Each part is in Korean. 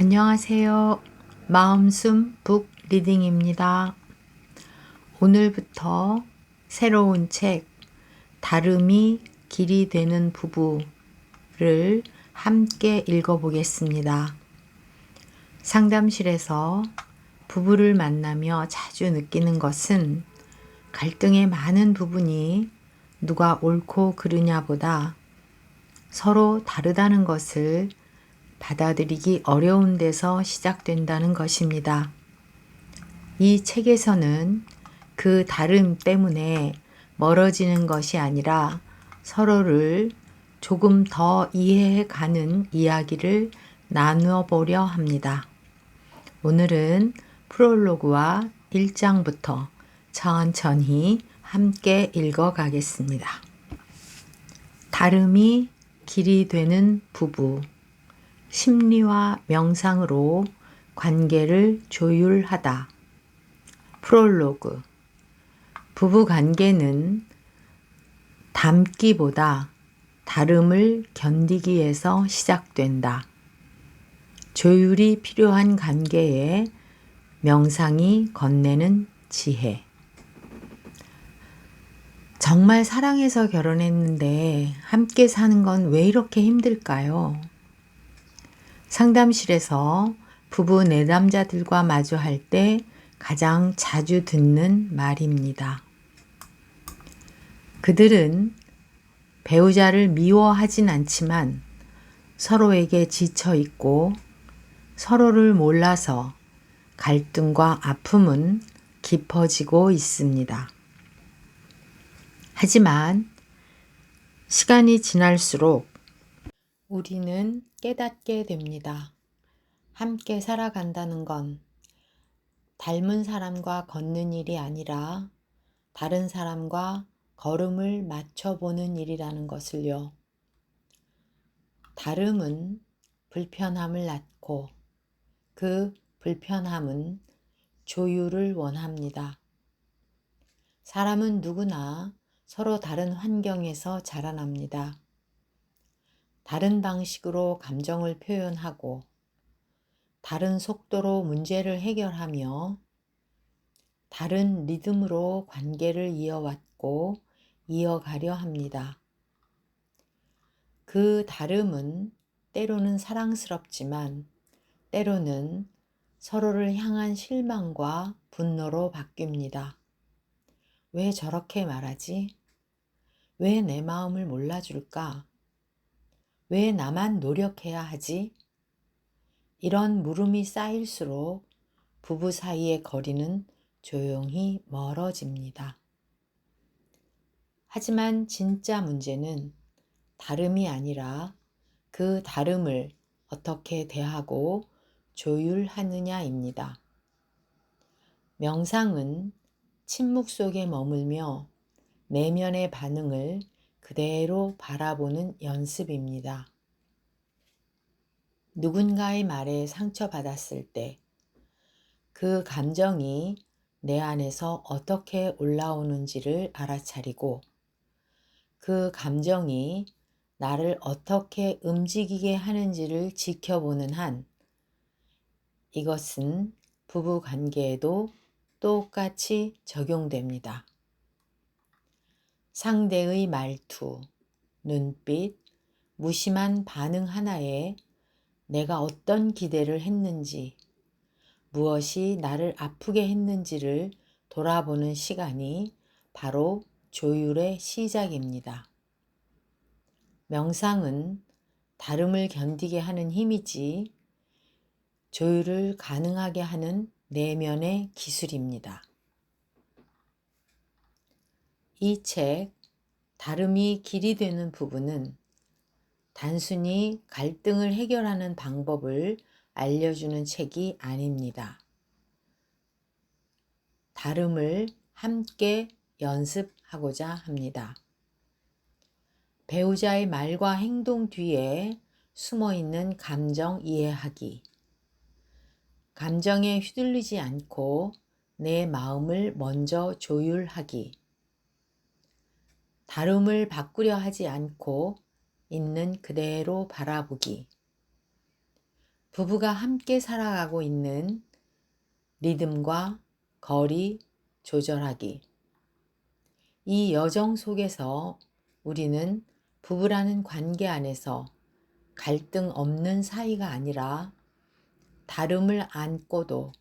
안녕하세요. 마음숨 북 리딩입니다. 오늘부터 새로운 책 다름이 길이 되는 부부를 함께 읽어보겠습니다. 상담실에서 부부를 만나며 자주 느끼는 것은 갈등의 많은 부분이 누가 옳고 그르냐보다 서로 다르다는 것을 받아들이기 어려운 데서 시작된다는 것입니다. 이 책에서는 그 다름 때문에 멀어지는 것이 아니라 서로를 조금 더 이해해 가는 이야기를 나누어 보려 합니다. 오늘은 프롤로그와 1장부터 천천히 함께 읽어 가겠습니다. 다름이 길이 되는 부부. 심리와 명상으로 관계를 조율하다. 프롤로그. 부부 관계는 닮기보다 다름을 견디기에서 시작된다. 조율이 필요한 관계에 명상이 건네는 지혜. 정말 사랑해서 결혼했는데 함께 사는 건 왜 이렇게 힘들까요? 상담실에서 부부 내담자들과 마주할 때 가장 자주 듣는 말입니다. 그들은 배우자를 미워하진 않지만 서로에게 지쳐 있고 서로를 몰라서 갈등과 아픔은 깊어지고 있습니다. 하지만 시간이 지날수록 우리는 깨닫게 됩니다. 함께 살아간다는 건 닮은 사람과 걷는 일이 아니라 다른 사람과 걸음을 맞춰보는 일이라는 것을요. 다름은 불편함을 낳고 그 불편함은 조율을 원합니다. 사람은 누구나 서로 다른 환경에서 자라납니다. 다른 방식으로 감정을 표현하고 다른 속도로 문제를 해결하며 다른 리듬으로 관계를 이어왔고 이어가려 합니다. 그 다름은 때로는 사랑스럽지만 때로는 서로를 향한 실망과 분노로 바뀝니다. 왜 저렇게 말하지? 왜 내 마음을 몰라줄까? 왜 나만 노력해야 하지? 이런 물음이 쌓일수록 부부 사이의 거리는 조용히 멀어집니다. 하지만 진짜 문제는 다름이 아니라 그 다름을 어떻게 대하고 조율하느냐입니다. 명상은 침묵 속에 머물며 내면의 반응을 그대로 바라보는 연습입니다. 누군가의 말에 상처받았을 때 그 감정이 내 안에서 어떻게 올라오는지를 알아차리고 그 감정이 나를 어떻게 움직이게 하는지를 지켜보는 한 이것은 부부 관계에도 똑같이 적용됩니다. 상대의 말투, 눈빛, 무심한 반응 하나에 내가 어떤 기대를 했는지, 무엇이 나를 아프게 했는지를 돌아보는 시간이 바로 조율의 시작입니다. 명상은 다름을 견디게 하는 힘이지 조율을 가능하게 하는 내면의 기술입니다. 이 책 다름이 길이 되는 부분은 단순히 갈등을 해결하는 방법을 알려주는 책이 아닙니다. 다름을 함께 연습하고자 합니다. 배우자의 말과 행동 뒤에 숨어있는 감정 이해하기. 감정에 휘둘리지 않고 내 마음을 먼저 조율하기. 다름을 바꾸려 하지 않고 있는 그대로 바라보기. 부부가 함께 살아가고 있는 리듬과 거리 조절하기. 이 여정 속에서 우리는 부부라는 관계 안에서 갈등 없는 사이가 아니라 다름을 안고도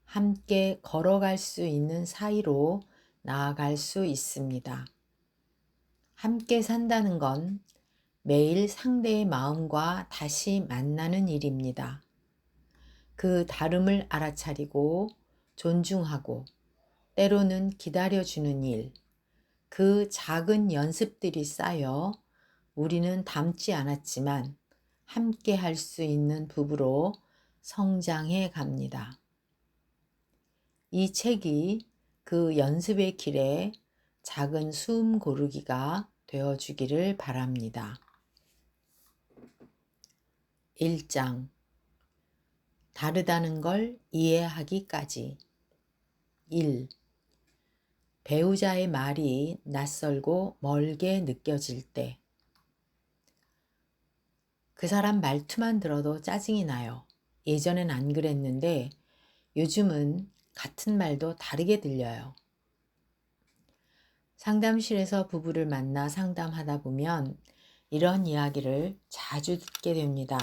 함께 걸어갈 수 있는 사이로 나아갈 수 있습니다. 함께 산다는 건 매일 상대의 마음과 다시 만나는 일입니다. 그 다름을 알아차리고 존중하고 때로는 기다려주는 일, 그 작은 연습들이 쌓여 우리는 닮지 않았지만 함께 할 수 있는 부부로 성장해 갑니다. 이 책이 그 연습의 길에 작은 숨 고르기가 되어주기를 바랍니다. 1장 다르다는 걸 이해하기까지. 1. 배우자의 말이 낯설고 멀게 느껴질 때. 그 사람 말투만 들어도 짜증이 나요. 예전엔 안 그랬는데 요즘은 같은 말도 다르게 들려요. 상담실에서 부부를 만나 상담하다 보면 이런 이야기를 자주 듣게 됩니다.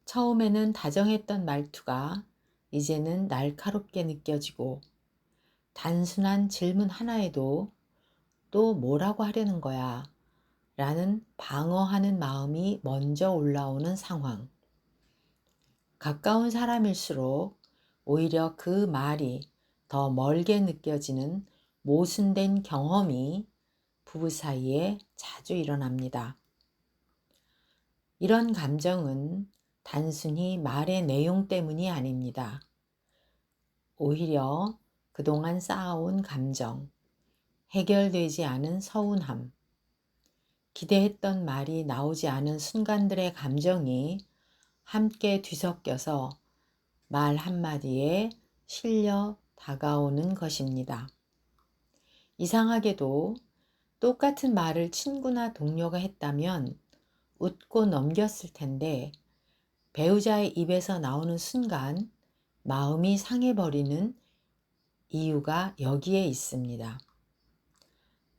처음에는 다정했던 말투가 이제는 날카롭게 느껴지고 단순한 질문 하나에도 또 뭐라고 하려는 거야 라는 방어하는 마음이 먼저 올라오는 상황. 가까운 사람일수록 오히려 그 말이 더 멀게 느껴지는 모순된 경험이 부부 사이에 자주 일어납니다. 이런 감정은 단순히 말의 내용 때문이 아닙니다. 오히려 그동안 쌓아온 감정, 해결되지 않은 서운함, 기대했던 말이 나오지 않은 순간들의 감정이 함께 뒤섞여서 말 한마디에 실려 다가오는 것입니다. 이상하게도 똑같은 말을 친구나 동료가 했다면 웃고 넘겼을 텐데 배우자의 입에서 나오는 순간 마음이 상해버리는 이유가 여기에 있습니다.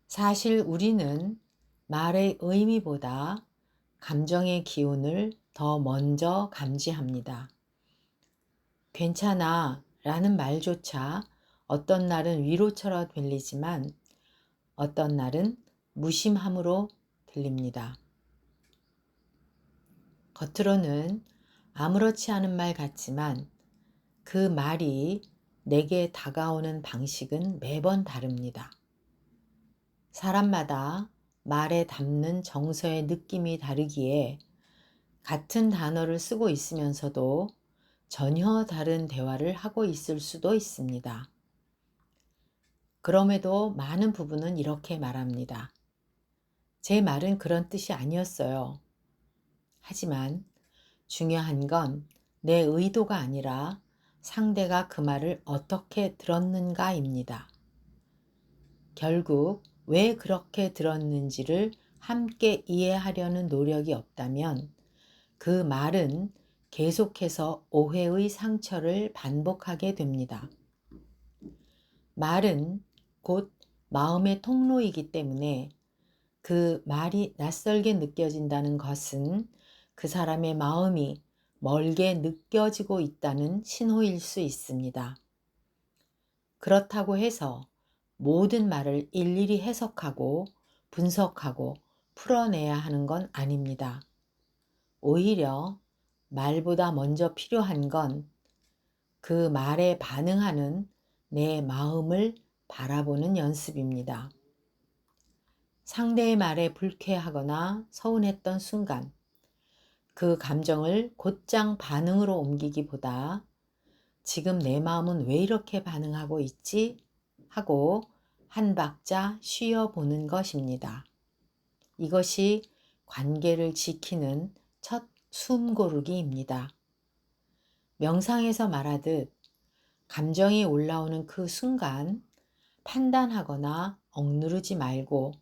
사실 우리는 말의 의미보다 감정의 기운을 더 먼저 감지합니다. 괜찮아 라는 말조차 어떤 날은 위로처럼 들리지만 어떤 날은 무심함으로 들립니다. 겉으로는 아무렇지 않은 말 같지만 그 말이 내게 다가오는 방식은 매번 다릅니다. 사람마다 말에 담는 정서의 느낌이 다르기에 같은 단어를 쓰고 있으면서도 전혀 다른 대화를 하고 있을 수도 있습니다. 그럼에도 많은 부부는 이렇게 말합니다. 제 말은 그런 뜻이 아니었어요. 하지만 중요한 건 내 의도가 아니라 상대가 그 말을 어떻게 들었는가입니다. 결국 왜 그렇게 들었는지를 함께 이해하려는 노력이 없다면 그 말은 계속해서 오해의 상처를 반복하게 됩니다. 말은 곧 마음의 통로이기 때문에 그 말이 낯설게 느껴진다는 것은 그 사람의 마음이 멀게 느껴지고 있다는 신호일 수 있습니다. 그렇다고 해서 모든 말을 일일이 해석하고 분석하고 풀어내야 하는 건 아닙니다. 오히려 말보다 먼저 필요한 건 그 말에 반응하는 내 마음을 바라보는 연습입니다. 상대의 말에 불쾌하거나 서운했던 순간 그 감정을 곧장 반응으로 옮기기보다 지금 내 마음은 왜 이렇게 반응하고 있지? 하고 한 박자 쉬어보는 것입니다. 이것이 관계를 지키는 첫 숨고르기입니다. 명상에서 말하듯 감정이 올라오는 그 순간 판단하거나 억누르지 말고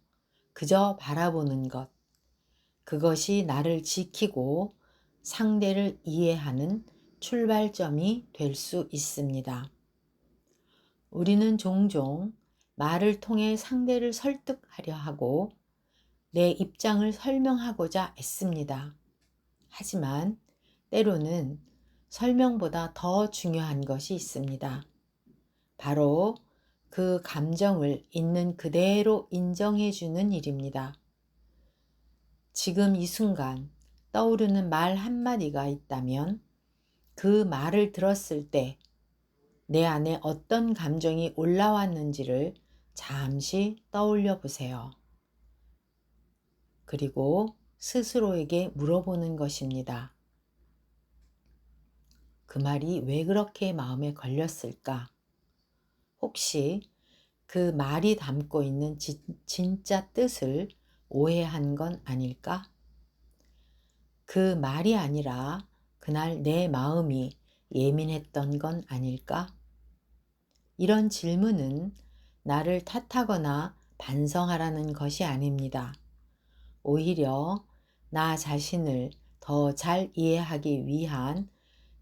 그저 바라보는 것. 그것이 나를 지키고 상대를 이해하는 출발점이 될 수 있습니다. 우리는 종종 말을 통해 상대를 설득하려 하고 내 입장을 설명하고자 애씁니다. 하지만 때로는 설명보다 더 중요한 것이 있습니다. 바로 그 감정을 있는 그대로 인정해 주는 일입니다. 지금 이 순간 떠오르는 말 한마디가 있다면 그 말을 들었을 때 내 안에 어떤 감정이 올라왔는지를 잠시 떠올려 보세요. 그리고 스스로에게 물어보는 것입니다. 그 말이 왜 그렇게 마음에 걸렸을까? 혹시 그 말이 담고 있는 진짜 뜻을 오해한 건 아닐까? 그 말이 아니라 그날 내 마음이 예민했던 건 아닐까? 이런 질문은 나를 탓하거나 반성하라는 것이 아닙니다. 오히려 나 자신을 더 잘 이해하기 위한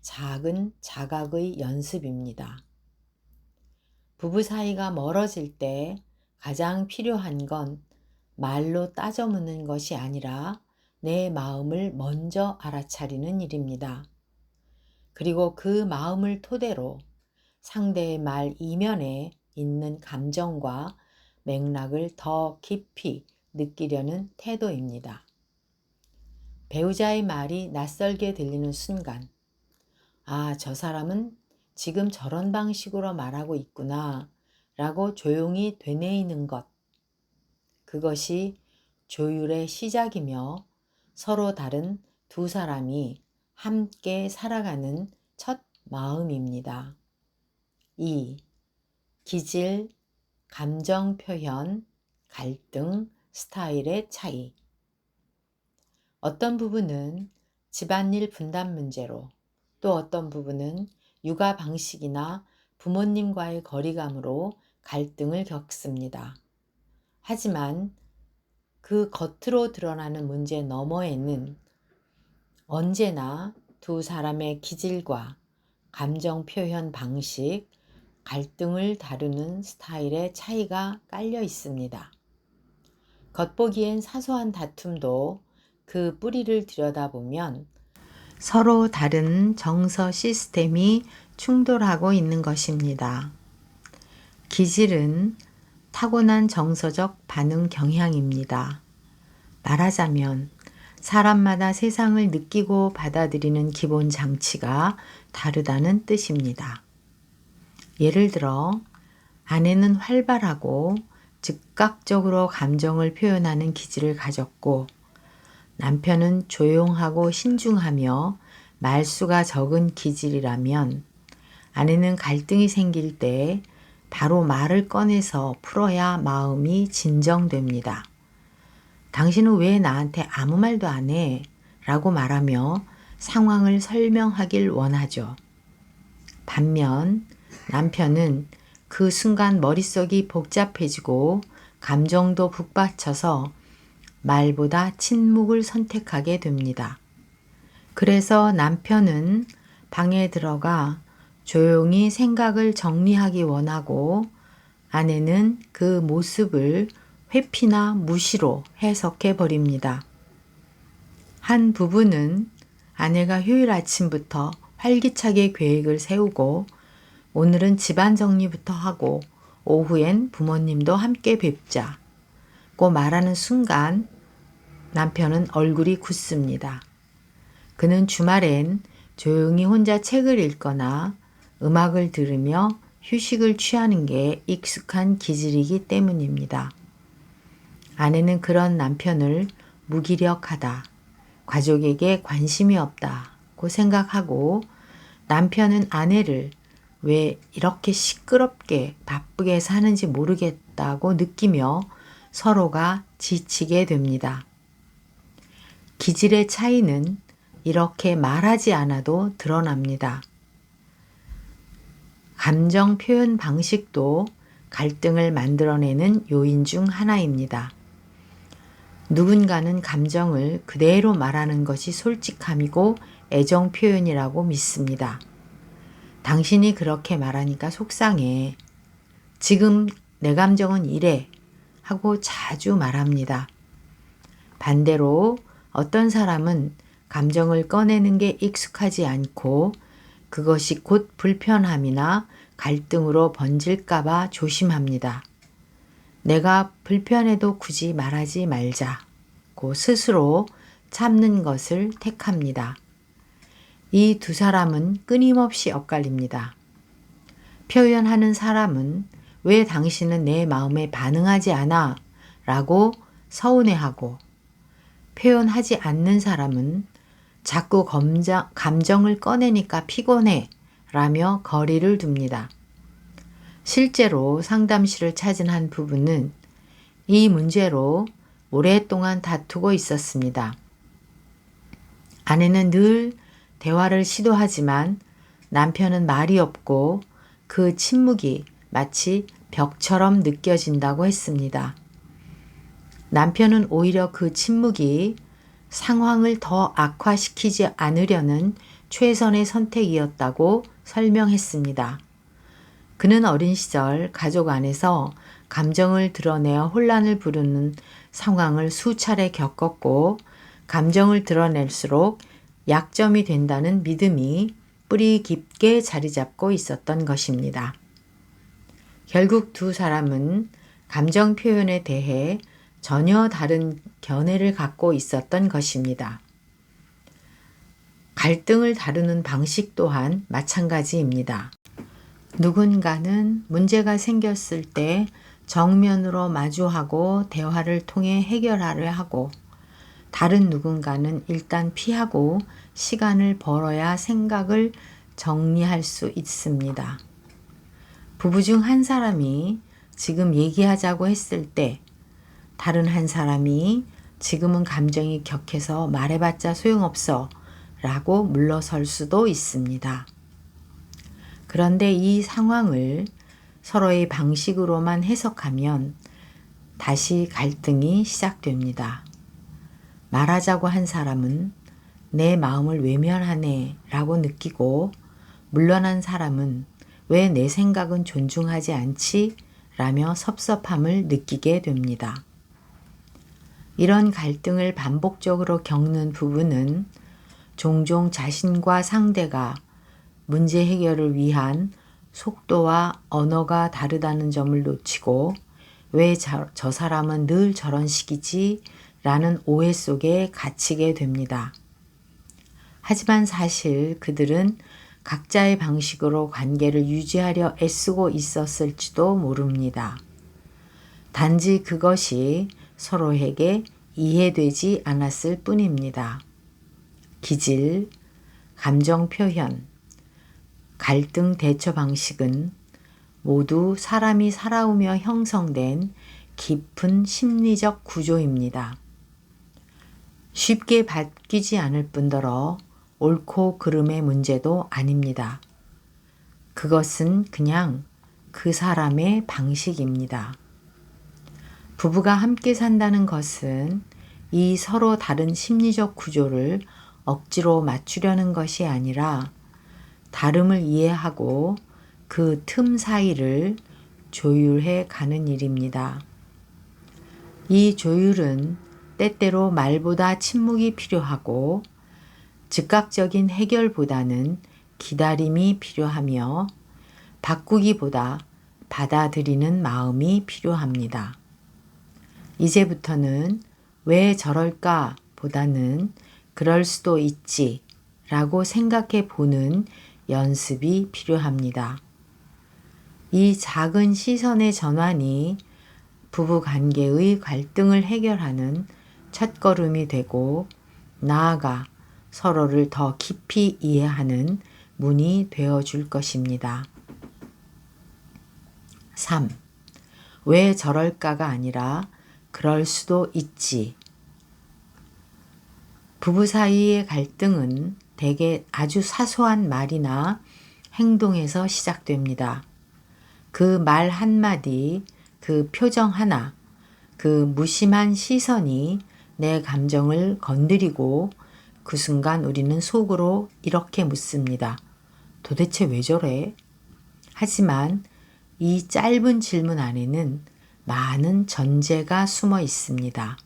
작은 자각의 연습입니다. 부부 사이가 멀어질 때 가장 필요한 건 말로 따져 묻는 것이 아니라 내 마음을 먼저 알아차리는 일입니다. 그리고 그 마음을 토대로 상대의 말 이면에 있는 감정과 맥락을 더 깊이 느끼려는 태도입니다. 배우자의 말이 낯설게 들리는 순간, 아, 저 사람은 지금 저런 방식으로 말하고 있구나 라고 조용히 되뇌이는 것. 그것이 조율의 시작이며 서로 다른 두 사람이 함께 살아가는 첫 마음입니다. 2. 기질, 감정 표현, 갈등, 스타일의 차이. 어떤 부분은 집안일 분담 문제로, 또 어떤 부분은 육아 방식이나 부모님과의 거리감으로 갈등을 겪습니다. 하지만 그 겉으로 드러나는 문제 너머에는 언제나 두 사람의 기질과 감정 표현 방식, 갈등을 다루는 스타일의 차이가 깔려 있습니다. 겉보기엔 사소한 다툼도 그 뿌리를 들여다보면 서로 다른 정서 시스템이 충돌하고 있는 것입니다. 기질은 타고난 정서적 반응 경향입니다. 말하자면 사람마다 세상을 느끼고 받아들이는 기본 장치가 다르다는 뜻입니다. 예를 들어 아내는 활발하고 즉각적으로 감정을 표현하는 기질을 가졌고 남편은 조용하고 신중하며 말수가 적은 기질이라면 아내는 갈등이 생길 때 바로 말을 꺼내서 풀어야 마음이 진정됩니다. 당신은 왜 나한테 아무 말도 안 해? 라고 말하며 상황을 설명하길 원하죠. 반면 남편은 그 순간 머릿속이 복잡해지고 감정도 북받쳐서 말보다 침묵을 선택하게 됩니다. 그래서 남편은 방에 들어가 조용히 생각을 정리하기 원하고 아내는 그 모습을 회피나 무시로 해석해 버립니다. 한 부부는 아내가 휴일 아침부터 활기차게 계획을 세우고 오늘은 집안 정리부터 하고 오후엔 부모님도 함께 뵙자고 말하는 순간 남편은 얼굴이 굳습니다. 그는 주말엔 조용히 혼자 책을 읽거나 음악을 들으며 휴식을 취하는 게 익숙한 기질이기 때문입니다. 아내는 그런 남편을 무기력하다, 가족에게 관심이 없다고 생각하고 남편은 아내를 왜 이렇게 시끄럽게 바쁘게 사는지 모르겠다고 느끼며 서로가 지치게 됩니다. 기질의 차이는 이렇게 말하지 않아도 드러납니다. 감정 표현 방식도 갈등을 만들어내는 요인 중 하나입니다. 누군가는 감정을 그대로 말하는 것이 솔직함이고 애정 표현이라고 믿습니다. 당신이 그렇게 말하니까 속상해. 지금 내 감정은 이래 하고 자주 말합니다. 반대로 어떤 사람은 감정을 꺼내는 게 익숙하지 않고 그것이 곧 불편함이나 갈등으로 번질까봐 조심합니다. 내가 불편해도 굳이 말하지 말자고 스스로 참는 것을 택합니다. 이 두 사람은 끊임없이 엇갈립니다. 표현하는 사람은 왜 당신은 내 마음에 반응하지 않아? 라고 서운해하고, 표현하지 않는 사람은 자꾸 감정을 꺼내니까 피곤해 라며 거리를 둡니다. 실제로 상담실을 찾은 한 부부는 이 문제로 오랫동안 다투고 있었습니다. 아내는 늘 대화를 시도하지만 남편은 말이 없고 그 침묵이 마치 벽처럼 느껴진다고 했습니다. 남편은 오히려 그 침묵이 상황을 더 악화시키지 않으려는 최선의 선택이었다고 설명했습니다. 그는 어린 시절 가족 안에서 감정을 드러내어 혼란을 부르는 상황을 수차례 겪었고 감정을 드러낼수록 약점이 된다는 믿음이 뿌리 깊게 자리 잡고 있었던 것입니다. 결국 두 사람은 감정 표현에 대해 전혀 다른 견해를 갖고 있었던 것입니다. 갈등을 다루는 방식 또한 마찬가지입니다. 누군가는 문제가 생겼을 때 정면으로 마주하고 대화를 통해 해결하려 하고 다른 누군가는 일단 피하고 시간을 벌어야 생각을 정리할 수 있습니다. 부부 중 한 사람이 지금 얘기하자고 했을 때 다른 한 사람이 지금은 감정이 격해서 말해봤자 소용없어 라고 물러설 수도 있습니다. 그런데 이 상황을 서로의 방식으로만 해석하면 다시 갈등이 시작됩니다. 말하자고 한 사람은 내 마음을 외면하네 라고 느끼고 물러난 사람은 왜 내 생각은 존중하지 않지? 라며 섭섭함을 느끼게 됩니다. 이런 갈등을 반복적으로 겪는 부부는 종종 자신과 상대가 문제 해결을 위한 속도와 언어가 다르다는 점을 놓치고 왜 저 사람은 늘 저런 식이지? 라는 오해 속에 갇히게 됩니다. 하지만 사실 그들은 각자의 방식으로 관계를 유지하려 애쓰고 있었을지도 모릅니다. 단지 그것이 서로에게 이해되지 않았을 뿐입니다. 기질, 감정 표현, 갈등 대처 방식은 모두 사람이 살아오며 형성된 깊은 심리적 구조입니다. 쉽게 바뀌지 않을 뿐더러 옳고 그름의 문제도 아닙니다. 그것은 그냥 그 사람의 방식입니다. 부부가 함께 산다는 것은 이 서로 다른 심리적 구조를 억지로 맞추려는 것이 아니라 다름을 이해하고 그 틈 사이를 조율해 가는 일입니다. 이 조율은 때때로 말보다 침묵이 필요하고 즉각적인 해결보다는 기다림이 필요하며 바꾸기보다 받아들이는 마음이 필요합니다. 이제부터는 왜 저럴까 보다는 그럴 수도 있지 라고 생각해 보는 연습이 필요합니다. 이 작은 시선의 전환이 부부 관계의 갈등을 해결하는 첫걸음이 되고 나아가 서로를 더 깊이 이해하는 문이 되어줄 것입니다. 3. 왜 저럴까가 아니라 그럴 수도 있지. 부부 사이의 갈등은 대개 아주 사소한 말이나 행동에서 시작됩니다. 그 말 한마디, 그 표정 하나, 그 무심한 시선이 내 감정을 건드리고 그 순간 우리는 속으로 이렇게 묻습니다. 도대체 왜 저래? 하지만 이 짧은 질문 안에는 많은 전제가 숨어 있습니다.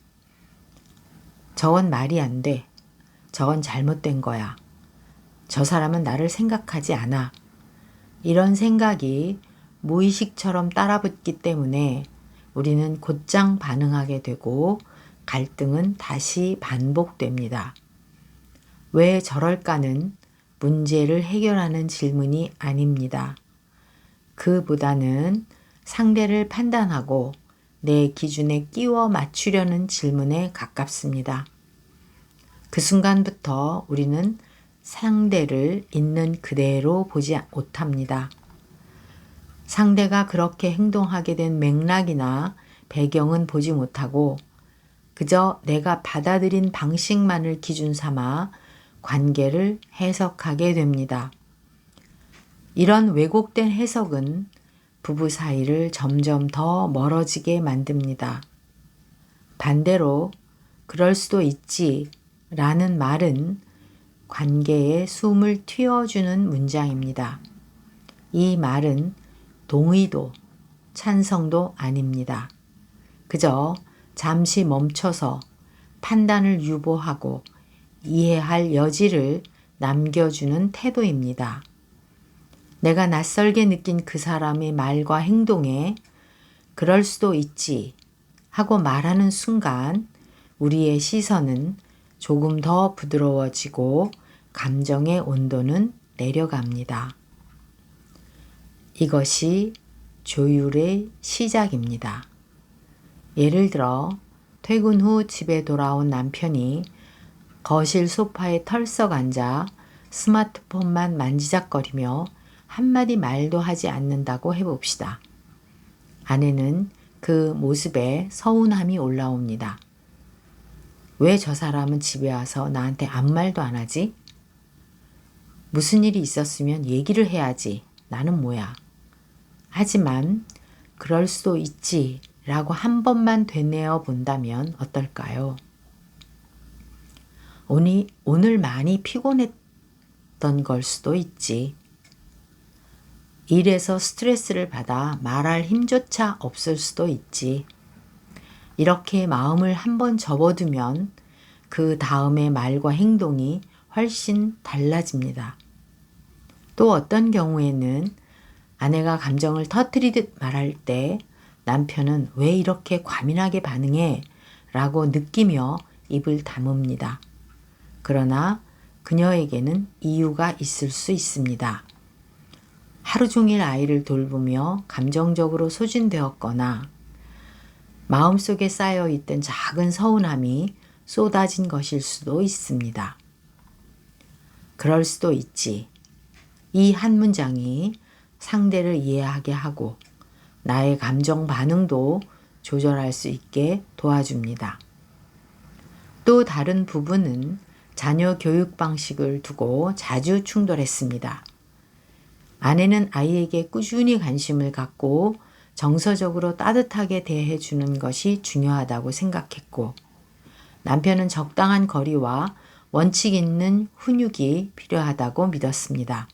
저건 말이 안 돼. 저건 잘못된 거야. 저 사람은 나를 생각하지 않아. 이런 생각이 무의식처럼 따라붙기 때문에 우리는 곧장 반응하게 되고 갈등은 다시 반복됩니다. 왜 저럴까는 문제를 해결하는 질문이 아닙니다. 그보다는 상대를 판단하고 내 기준에 끼워 맞추려는 질문에 가깝습니다. 그 순간부터 우리는 상대를 있는 그대로 보지 못합니다. 상대가 그렇게 행동하게 된 맥락이나 배경은 보지 못하고 그저 내가 받아들인 방식만을 기준 삼아 관계를 해석하게 됩니다. 이런 왜곡된 해석은 부부 사이를 점점 더 멀어지게 만듭니다. 반대로 그럴 수도 있지 라는 말은 관계에 숨을 틔워주는 문장입니다. 이 말은 동의도, 찬성도 아닙니다. 그저 잠시 멈춰서 판단을 유보하고 이해할 여지를 남겨주는 태도입니다. 내가 낯설게 느낀 그 사람의 말과 행동에 그럴 수도 있지 하고 말하는 순간 우리의 시선은 조금 더 부드러워지고 감정의 온도는 내려갑니다. 이것이 조율의 시작입니다. 예를 들어 퇴근 후 집에 돌아온 남편이 거실 소파에 털썩 앉아 스마트폰만 만지작거리며 한마디 말도 하지 않는다고 해봅시다. 아내는 그 모습에 서운함이 올라옵니다. 왜 저 사람은 집에 와서 나한테 아무 말도 안 하지? 무슨 일이 있었으면 얘기를 해야지. 나는 뭐야? 하지만 그럴 수도 있지 라고 한 번만 되뇌어 본다면 어떨까요? 오늘 많이 피곤했던 걸 수도 있지. 일에서 스트레스를 받아 말할 힘조차 없을 수도 있지. 이렇게 마음을 한번 접어두면 그 다음의 말과 행동이 훨씬 달라집니다. 또 어떤 경우에는 아내가 감정을 터뜨리듯 말할 때 남편은 왜 이렇게 과민하게 반응해? 라고 느끼며 입을 다뭅니다. 그러나 그녀에게는 이유가 있을 수 있습니다. 하루 종일 아이를 돌보며 감정적으로 소진되었거나 마음속에 쌓여있던 작은 서운함이 쏟아진 것일 수도 있습니다. 그럴 수도 있지. 이 한 문장이 상대를 이해하게 하고 나의 감정 반응도 조절할 수 있게 도와줍니다. 또 다른 부부는 자녀 교육 방식을 두고 자주 충돌했습니다. 아내는 아이에게 꾸준히 관심을 갖고 정서적으로 따뜻하게 대해주는 것이 중요하다고 생각했고 남편은 적당한 거리와 원칙 있는 훈육이 필요하다고 믿었습니다.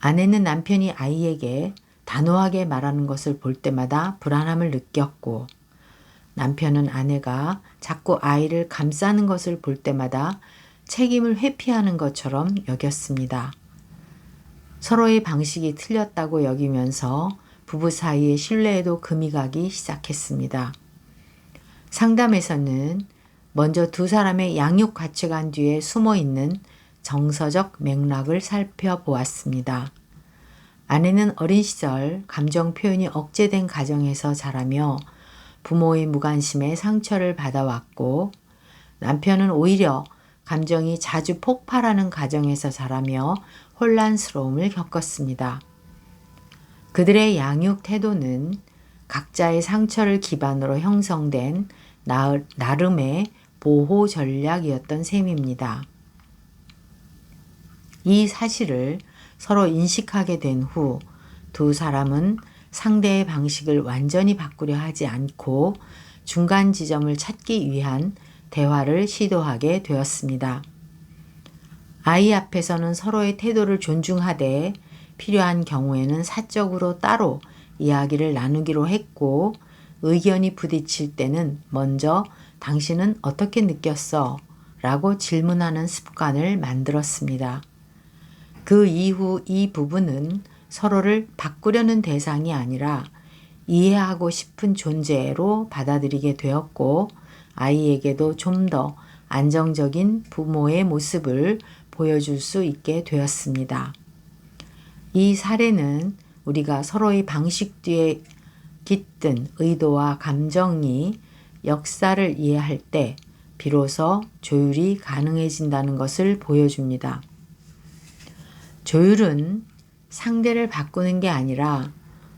아내는 남편이 아이에게 단호하게 말하는 것을 볼 때마다 불안함을 느꼈고 남편은 아내가 자꾸 아이를 감싸는 것을 볼 때마다 책임을 회피하는 것처럼 여겼습니다. 서로의 방식이 틀렸다고 여기면서 부부 사이의 신뢰에도 금이 가기 시작했습니다. 상담에서는 먼저 두 사람의 양육 가치관 뒤에 숨어있는 정서적 맥락을 살펴보았습니다. 아내는 어린 시절 감정 표현이 억제된 가정에서 자라며 부모의 무관심에 상처를 받아왔고 남편은 오히려 감정이 자주 폭발하는 가정에서 자라며 혼란스러움을 겪었습니다. 그들의 양육 태도는 각자의 상처를 기반으로 형성된 나름의 보호 전략이었던 셈입니다. 이 사실을 서로 인식하게 된 후 두 사람은 상대의 방식을 완전히 바꾸려 하지 않고 중간 지점을 찾기 위한 대화를 시도하게 되었습니다. 아이 앞에서는 서로의 태도를 존중하되 필요한 경우에는 사적으로 따로 이야기를 나누기로 했고, 의견이 부딪힐 때는 먼저 당신은 어떻게 느꼈어? 라고 질문하는 습관을 만들었습니다. 그 이후 이 부부는 서로를 바꾸려는 대상이 아니라 이해하고 싶은 존재로 받아들이게 되었고, 아이에게도 좀 더 안정적인 부모의 모습을 보여줄 수 있게 되었습니다. 이 사례는 우리가 서로의 방식 뒤에 깃든 의도와 감정이 역사를 이해할 때 비로소 조율이 가능해진다는 것을 보여줍니다. 조율은 상대를 바꾸는 게 아니라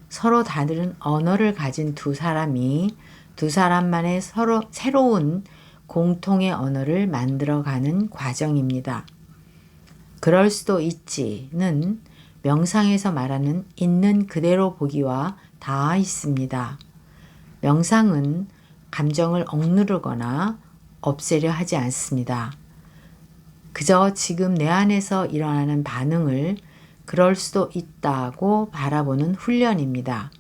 서로 다른 언어를 가진 두 사람이 두 사람만의 서로 새로운 공통의 언어를 만들어가는 과정입니다. 그럴 수도 있지는 명상에서 말하는 있는 그대로 보기와 닿아 있습니다. 명상은 감정을 억누르거나 없애려 하지 않습니다. 그저 지금 내 안에서 일어나는 반응을 그럴 수도 있다고 바라보는 훈련입니다.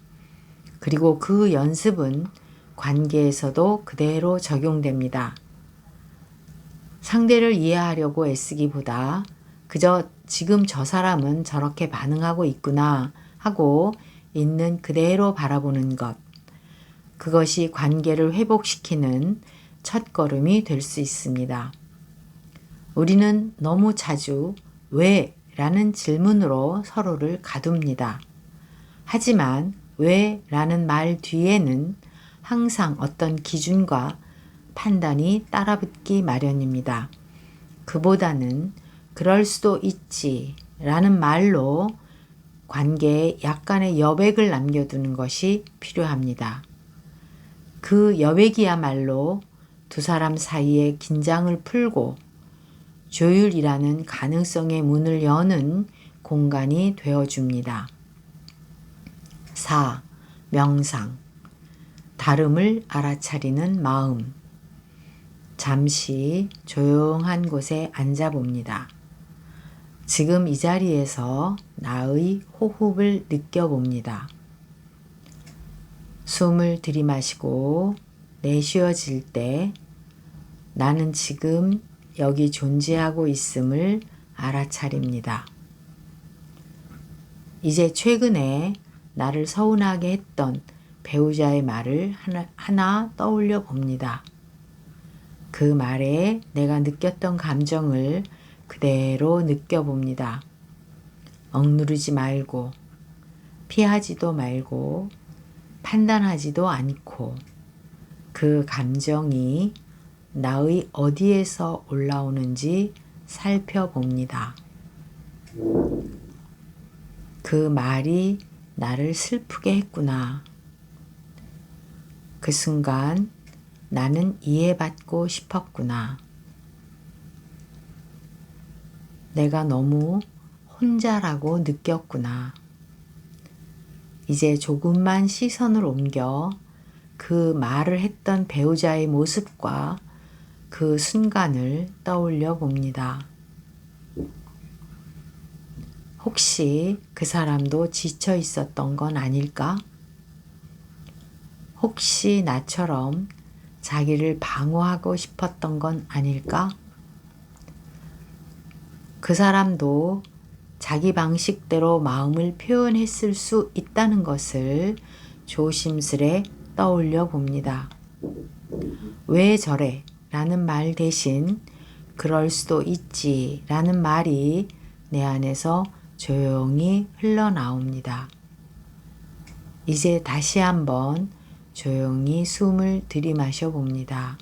그리고 그 연습은 관계에서도 그대로 적용됩니다. 상대를 이해하려고 애쓰기보다 그저 지금 저 사람은 저렇게 반응하고 있구나 하고 있는 그대로 바라보는 것. 그것이 관계를 회복시키는 첫걸음이 될 수 있습니다. 우리는 너무 자주 왜? 라는 질문으로 서로를 가둡니다. 하지만 왜? 라는 말 뒤에는 항상 어떤 기준과 판단이 따라붙기 마련입니다. 그보다는 그럴 수도 있지 라는 말로 관계에 약간의 여백을 남겨두는 것이 필요합니다. 그 여백이야말로 두 사람 사이의 긴장을 풀고 조율이라는 가능성의 문을 여는 공간이 되어줍니다. 4. 명상. 다름을 알아차리는 마음. 잠시 조용한 곳에 앉아봅니다. 지금 이 자리에서 나의 호흡을 느껴봅니다. 숨을 들이마시고 내쉬어질 때 나는 지금 여기 존재하고 있음을 알아차립니다. 이제 최근에 나를 서운하게 했던 배우자의 말을 하나 떠올려 봅니다. 그 말에 내가 느꼈던 감정을 그대로 느껴봅니다. 억누르지 말고, 피하지도 말고, 판단하지도 않고, 그 감정이 나의 어디에서 올라오는지 살펴봅니다. 그 말이 나를 슬프게 했구나. 그 순간 나는 이해받고 싶었구나. 내가 너무 혼자라고 느꼈구나. 이제 조금만 시선을 옮겨 그 말을 했던 배우자의 모습과 그 순간을 떠올려 봅니다. 혹시 그 사람도 지쳐 있었던 건 아닐까? 혹시 나처럼 자기를 방어하고 싶었던 건 아닐까? 그 사람도 자기 방식대로 마음을 표현했을 수 있다는 것을 조심스레 떠올려 봅니다. 왜 저래? 라는 말 대신 그럴 수도 있지 라는 말이 내 안에서 조용히 흘러나옵니다. 이제 다시 한번 조용히 숨을 들이마셔 봅니다.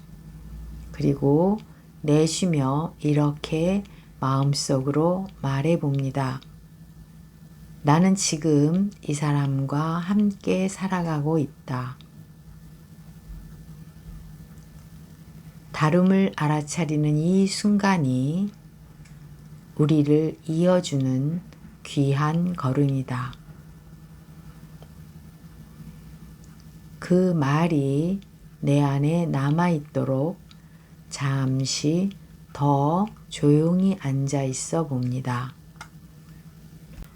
그리고 내쉬며 이렇게 마음속으로 말해 봅니다. 나는 지금 이 사람과 함께 살아가고 있다. 다름을 알아차리는 이 순간이 우리를 이어주는 귀한 걸음이다. 그 말이 내 안에 남아있도록 잠시 더 조용히 앉아 있어 봅니다.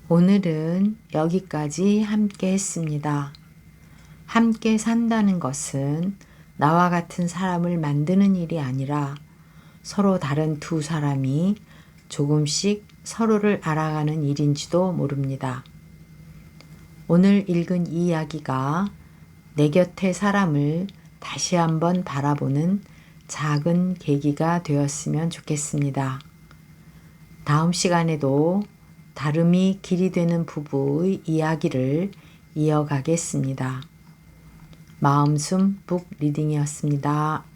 오늘은 여기까지 함께 했습니다. 함께 산다는 것은 나와 같은 사람을 만드는 일이 아니라 서로 다른 두 사람이 조금씩 서로를 알아가는 일인지도 모릅니다. 오늘 읽은 이 이야기가 내 곁의 사람을 다시 한번 바라보는 작은 계기가 되었으면 좋겠습니다. 다음 시간에도 다름이 길이 되는 부부의 이야기를 이어가겠습니다. 마음숨 북 리딩이었습니다.